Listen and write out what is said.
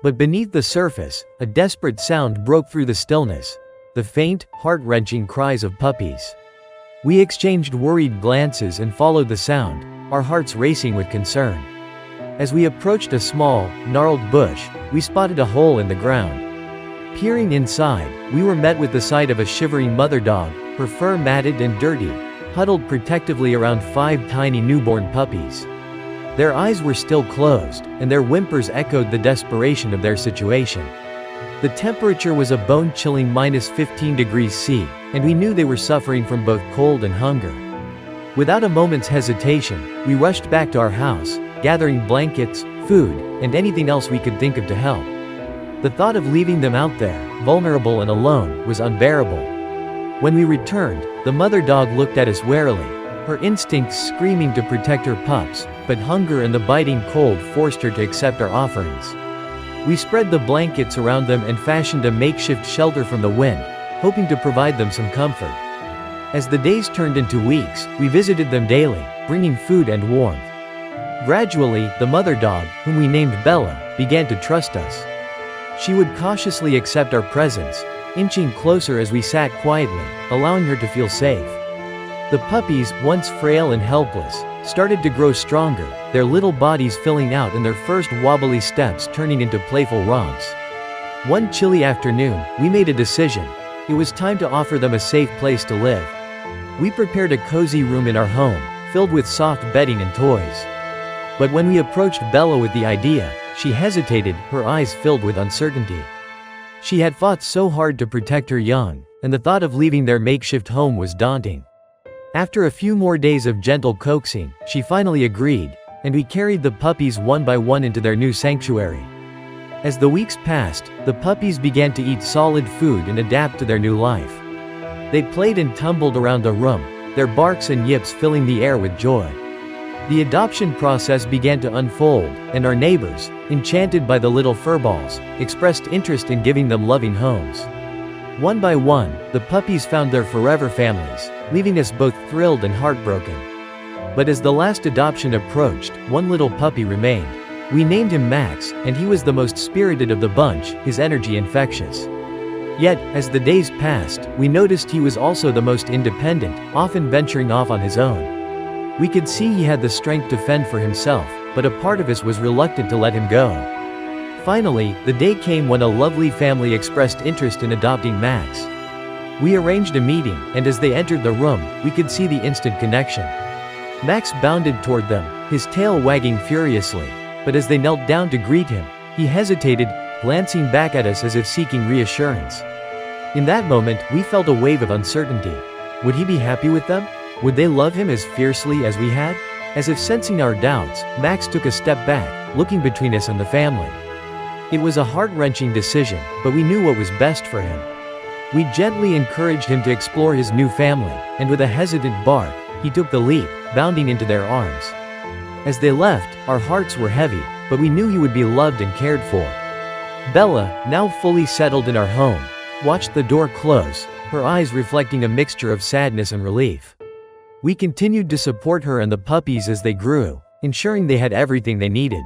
But beneath the surface, a desperate sound broke through the stillness. The faint, heart-wrenching cries of puppies. We exchanged worried glances and followed the sound, our hearts racing with concern. As we approached a small, gnarled bush, we spotted a hole in the ground. Peering inside, we were met with the sight of a shivering mother dog, her fur matted and dirty, huddled protectively around 5 tiny newborn puppies. Their eyes were still closed, and their whimpers echoed the desperation of their situation. The temperature was a bone-chilling -15°C, and we knew they were suffering from both cold and hunger. Without a moment's hesitation, we rushed back to our house, gathering blankets, food, and anything else we could think of to help. The thought of leaving them out there, vulnerable and alone, was unbearable. When we returned, the mother dog looked at us warily, her instincts screaming to protect her pups, but hunger and the biting cold forced her to accept our offerings. We spread the blankets around them and fashioned a makeshift shelter from the wind, hoping to provide them some comfort. As the days turned into weeks, we visited them daily, bringing food and warmth. Gradually, the mother dog, whom we named Bella, began to trust us. She would cautiously accept our presence, inching closer as we sat quietly, allowing her to feel safe. The puppies, once frail and helpless, started to grow stronger, their little bodies filling out and their first wobbly steps turning into playful romps. One chilly afternoon, we made a decision. It was time to offer them a safe place to live. We prepared a cozy room in our home, filled with soft bedding and toys. But when we approached Bella with the idea, she hesitated, her eyes filled with uncertainty. She had fought so hard to protect her young, and the thought of leaving their makeshift home was daunting. After a few more days of gentle coaxing, she finally agreed, and we carried the puppies one by one into their new sanctuary. As the weeks passed, the puppies began to eat solid food and adapt to their new life. They played and tumbled around the room, their barks and yips filling the air with joy. The adoption process began to unfold, and our neighbors, enchanted by the little furballs, expressed interest in giving them loving homes. One by one, the puppies found their forever families, leaving us both thrilled and heartbroken. But as the last adoption approached, one little puppy remained. We named him Max, and he was the most spirited of the bunch, his energy infectious. Yet, as the days passed, we noticed he was also the most independent, often venturing off on his own. We could see he had the strength to fend for himself, but a part of us was reluctant to let him go. Finally, the day came when a lovely family expressed interest in adopting Max. We arranged a meeting, and as they entered the room, we could see the instant connection. Max bounded toward them, his tail wagging furiously, but as they knelt down to greet him, he hesitated, glancing back at us as if seeking reassurance. In that moment, we felt a wave of uncertainty. Would he be happy with them? Would they love him as fiercely as we had? As if sensing our doubts, Max took a step back, looking between us and the family. It was a heart-wrenching decision, but we knew what was best for him. We gently encouraged him to explore his new family, and with a hesitant bark, he took the leap, bounding into their arms. As they left, our hearts were heavy, but we knew he would be loved and cared for. Bella, now fully settled in our home, watched the door close, her eyes reflecting a mixture of sadness and relief. We continued to support her and the puppies as they grew, ensuring they had everything they needed.